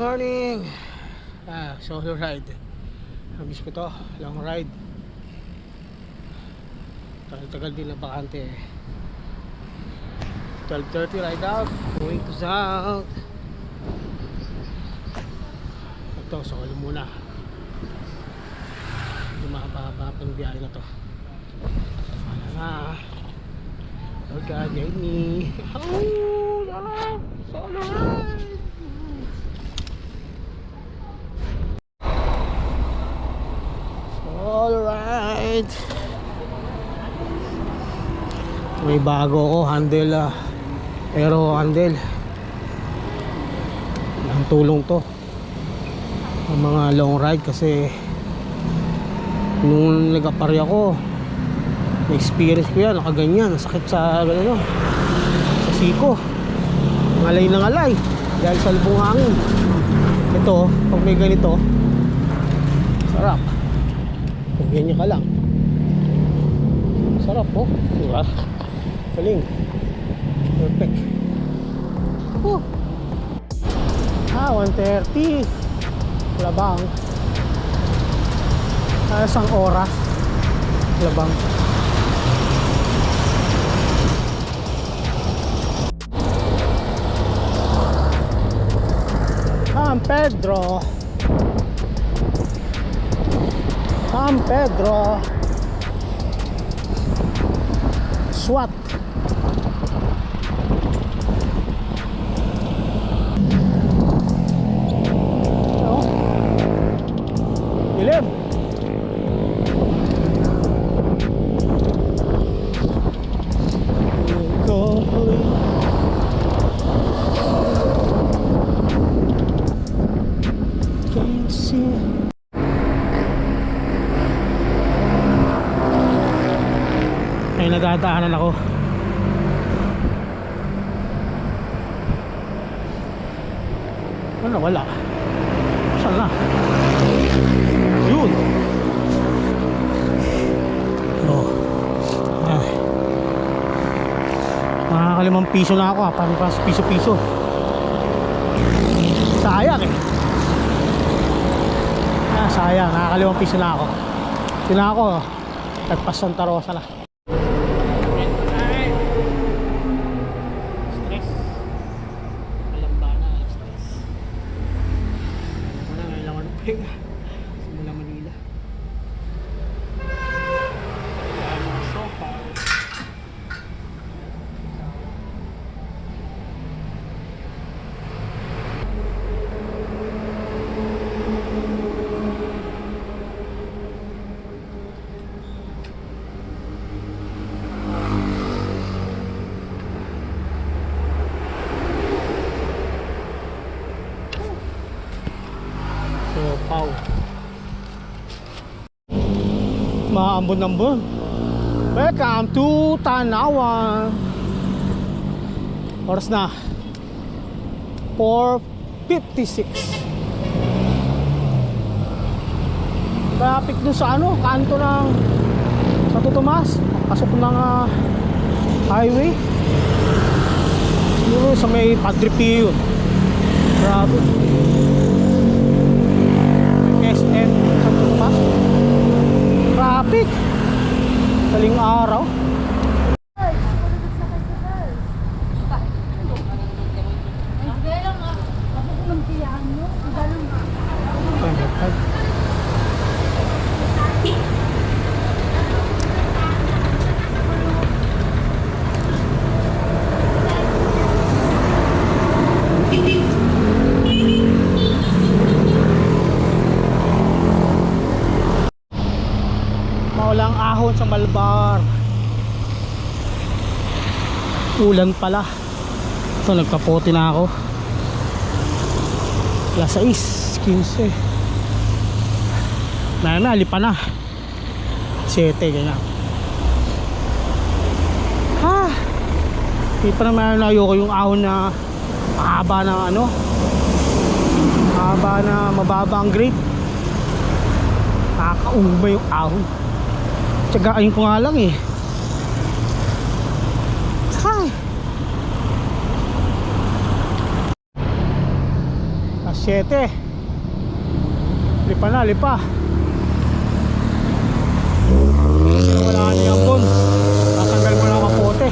morning. Solo ride. Nabis ko to, long ride. Tagal din na bakante. 12:30 ride out, going to south. Ito, solo muna. Mahaba-haba pang biyahe na to. Wala na. Okay, me. Oh, solo ride. Alright. May bago ko handle, aero handle. Ang tulong to ang mga long ride kasi nung nag-aparya ko, na-experience ko yan, nakaganyan, sakit sa gano'n, sa siko, ngalay na ngalay dahil sa lubong hangin. Ito, pag may ganito, sarap. Pag ganyan ka lang, sarap po, diba? Galing, perfect. 1:30 labang, isang oras labang. San Pedro SWAT. Dilim. Ay, nadadaanan ako. Ano, wala. Saan na? Yun. Oh. Ay. Nakaka5 piso na ako, pang piso-piso. Sayang eh. Sayang, nakaka5 piso na ako. Yun na ako, nagpas Santa Rosa na. Stress. Malamba na, stress. Wala, ngailangan ng pahinga. Simula Manila. Mga sopa. Pau. Maambon-ambon. Welcome to Tanawan. Oras na 4:56. Traffic dun sa kanto ng Santo Tomas, pasok ng highway. Siguro sa may Padre Pio. Grabe. SM Santo Tomas, traffic taling araw. Maulang ahon sa Malbar. Ulan pala. So nagkapote na ako. Alas 6:15. Lipa na 7 ganyan. Hindi pa naman ayoko yung ahon na mahaba na mahaba na mababa ang grade. Nakakaumba yung ahon. Tsagain ko nga lang eh. 7. Lipa na, lipa. Wala na yung ambon. Tatanggal mo lang kapote.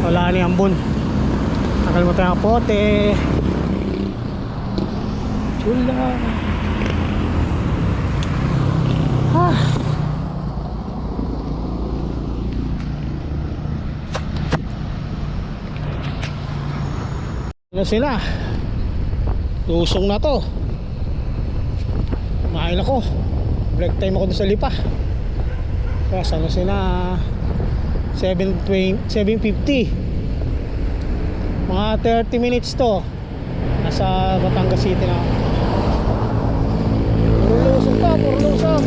Wala na yung ambon. Tanggal mo tayo kapote. Chula. Ano sila? Lusong na to. Kumain ako. Break time ako doon sa lipa. Kasi ano sila 7:50. Mga 30 minutes to. Nasa Batangas City na ako. Puro lusong pa, puro lusong.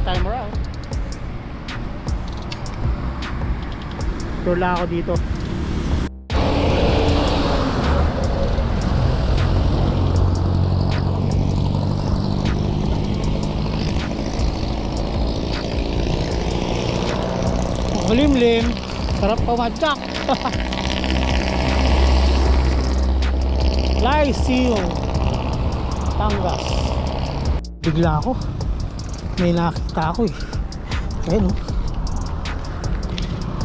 Time around. Turla ako dito. Malimlim, sarap pamadyak. Lyceum, Tangas. Bigla ako. May nakita ako eh. Ayun oh.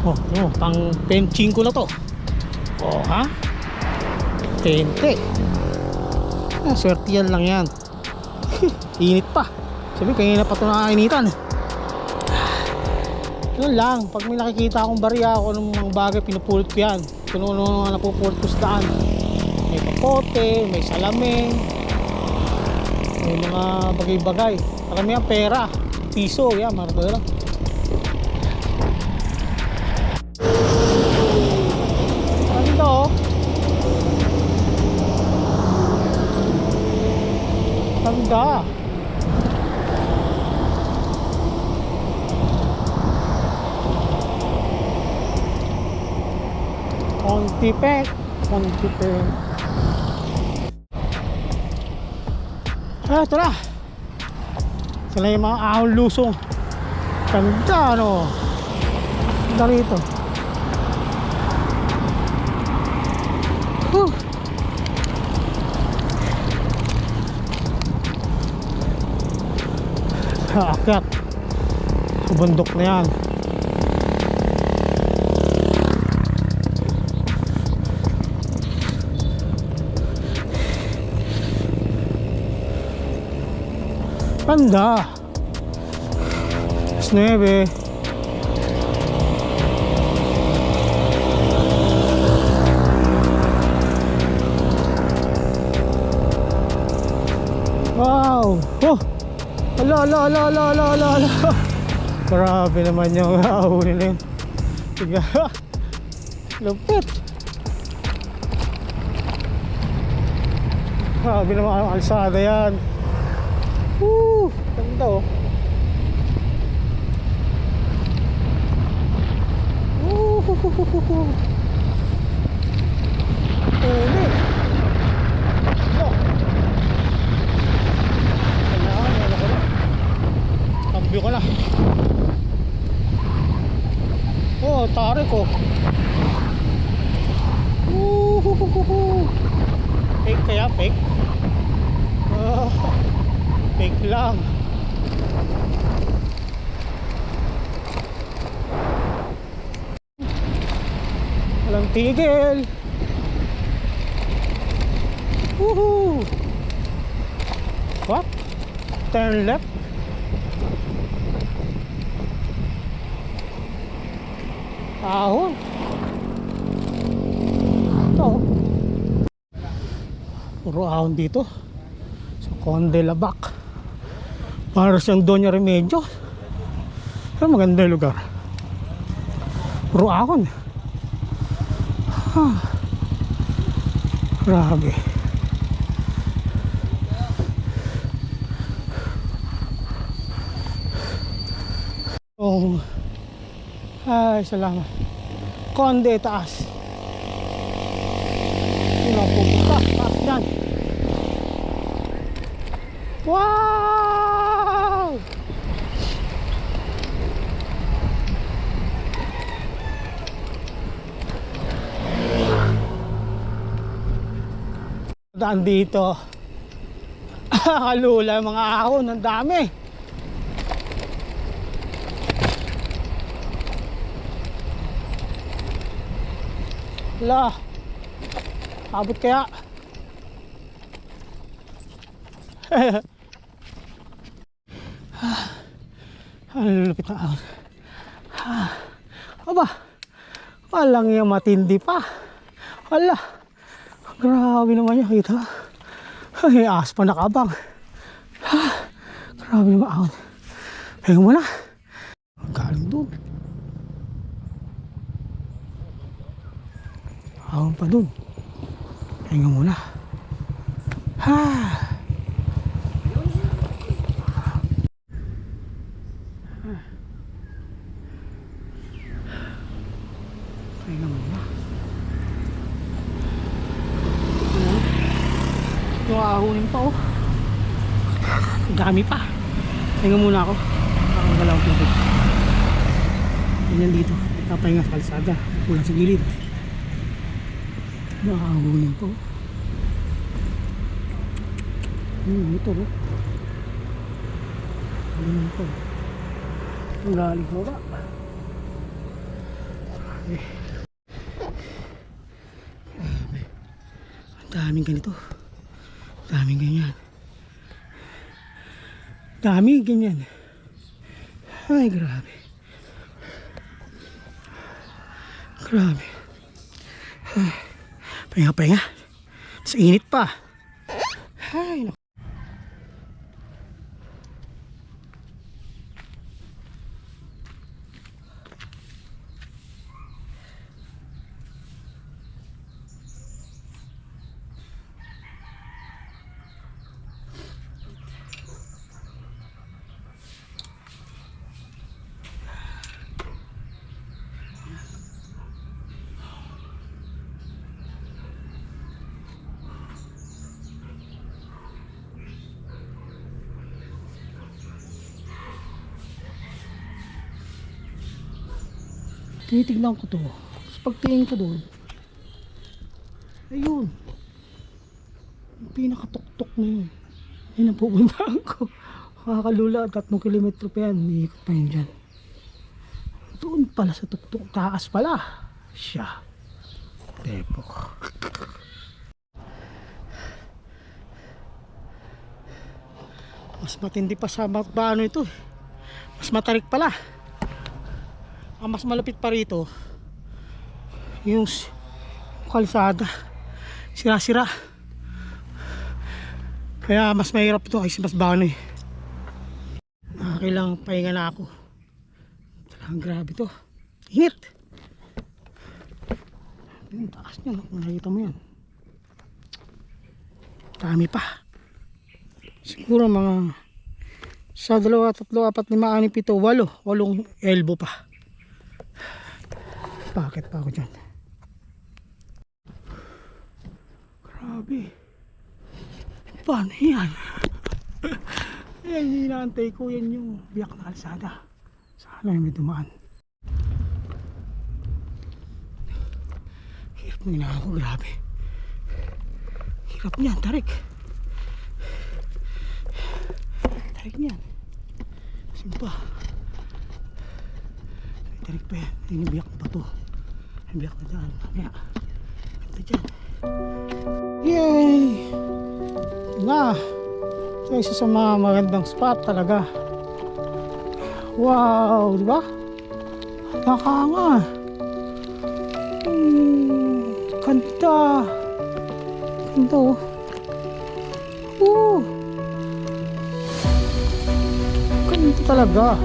Oh, pang 10-5 na to. Oh ha? 20. Swerte yan lang yan. Init pa. Sabi kanina pa ito nakakainitan. Yun lang. Pag may nakikita akong barya ako ng mga bagay, pinupulot ko yan. Kung ano napupulot ko sa daan. May kapote, may salamin, may mga bagay-bagay. Marami ang pera, piso, yan, marami lang. Ano oh? Tanda. Kontipek, kontipek. Ito na. Sila yung mga ahon lusong. Ganda ano. Ganda rito. Aakyat sa bundok na yan. Ganda. 9. Wow. Oh. Ala. Grabe naman yung ahulin na yun. Tiga. Lupit. Grabe naman ang kalsada yan. Ganda oh. Ulit. No. Ano ko na. Cambio ko na. Oh, tarik oh. Fake kaya? Fake? Fake lang. Walang tigil. Woohoo! What? Turn left. Ahon. Ito. Puro ahon dito. Sa Conde Labac. Para siyang Doña Remedios. Pero maganda yung lugar. Puro ahon. Grabe. akong ay salamat Conde taas. Yun ako pupunta taas yan. Wow! Daan dito. Kalula mga ahon, ang dami. Wala. Abot kaya. Ang lulupit na ahon. Aba, walang yung matindi pa. Wala. Grabe naman yan, kita. Ay, ahas pa nakabang. Grabe naman ahon. Pahinga muna. Galing doon. Ahon pa doon. Pahinga muna. Pahinga muna. Yung ahunin pa oh. Ang dami pa. Pahinga muna ako. Nakakagalaw ko dito. Ganyan dito. Napahinga sa kalsada. Kulang sa gilid. Nakakahunin pa oh. Ito oh. Ganyan pa oh. Ang galing mo ba? Ang daming ganito. Daming ganyan. Daming ganyan. Ay, grabe. Grabe. Pahinga. Sa init pa. Ay, naku. Tinitignan ko to. Tapos pagtingin ko doon, ayun, yung pinakatuktok na yun. Yun ang pupuntahan ko. Makakalula, 3 kilometro pa yan. Iikot pa yun dyan. Doon pala sa tuktok. Taas pala. Siya. Tepok. Mas matindi pa sa paano ito. Mas matarik pala. Ang mas malapit pa rito yung kalsada sira-sira, kaya mas mahirap ito kasi mas bano eh. Kailangan pahinga na ako. Talagang grabe to, init. Yung taas niya, nakikita mo yan, dami pa. Siguro mga sa 2, 3, 4, 5, 6, 7, 8 elbow pa. Bakit pa ako dyan? Grabe. Paano yan? Yan, hinaantay ko. Yan yung biyak na kalsada. Sana may dumaan. Hirap mo na ako. Grabe. Hirap niyan. Tarik. Tarik niyan. Simpa. Tarik pa yan. Yan yung biyak na bato. Biyak na dyan, mamaya ganda dyan. Yay! Na so, isa sa mga magandang spot talaga. Wow, diba? Nakanga. Ganda. Ganda oh. Ganda talaga.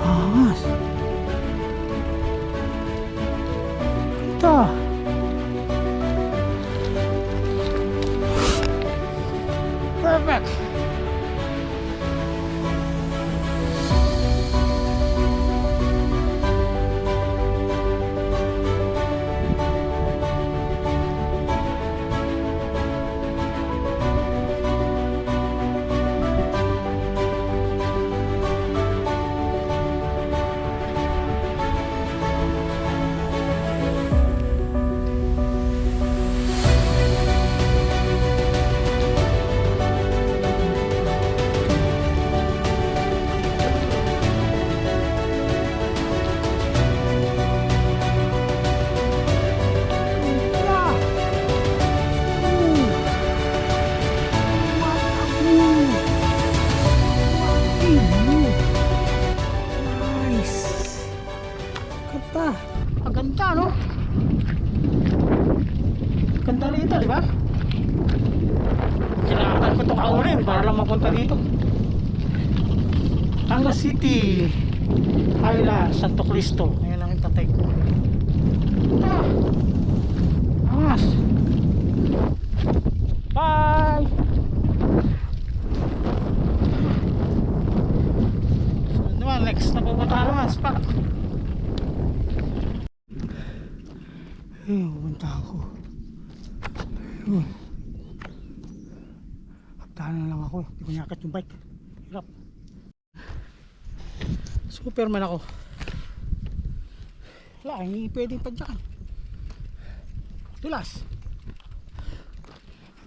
Angas. Ganda. Perfect. rin para lang mapunta dito. Batangas City, Ayla, Santo Cristo. Ayan ang itatay ko. Angas. Bye. So naman, next na pupunta naman spot. Ayun, pupunta ako. Ayun. Hagdahan na lang ako. Hindi ko nyakit yung bike. Hirap. Superman ako. Wala, hindi pwedeng padyakan. Tulas.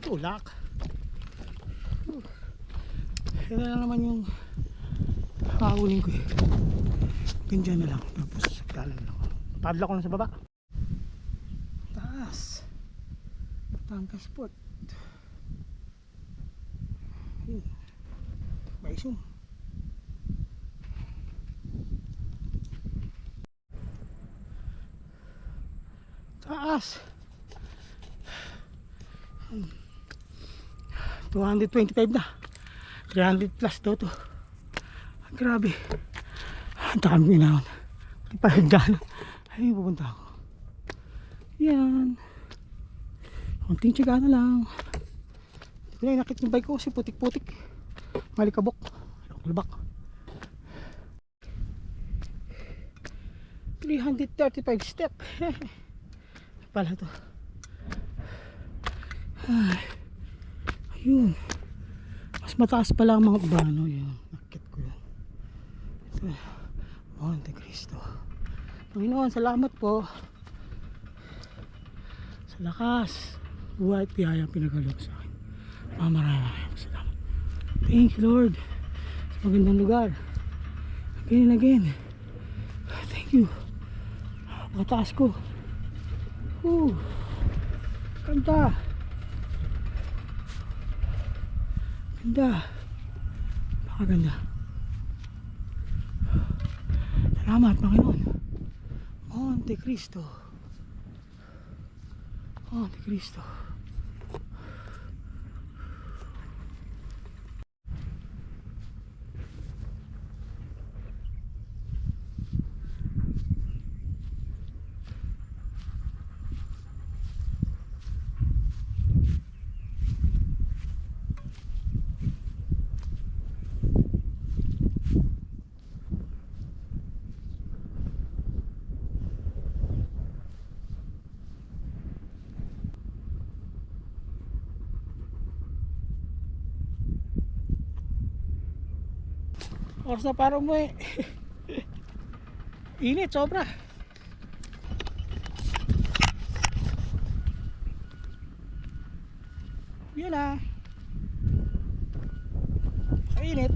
Tulak. Yan na naman yung hawulin ko eh. Ganyan na lang. Tapos kanan lang ako. Padlock ko lang sa baba. Taas. Batangas Port. May zoom. Taas. 225 na. 300 plus daw to. Grabe. Ang dami na. Hindi pa hagdan. Ay, pupunta ako. Yan. Kunting tiyaga na lang. Hindi ko na inakit yung bike ko kasi putik-putik. Malikabok. Lubak. 335 step. Pala to. Ay. Ayun. Mas mataas pala ang mga urbano. Yun. Nakit ko yun. Ito. Monte Cristo. Panginoon, salamat po. Sa lakas. Buhay at biyaya pinagalob sa akin. Maraming salamat. Thank you Lord. Sa magandang lugar. Again and again. Thank you. Pagkataas ko. Ganda. Ganda. Napakaganda. Salamat Panginoon. Monte Cristo. Monte Cristo. Oras na para umuwi. Init sobra. Yun na. Init.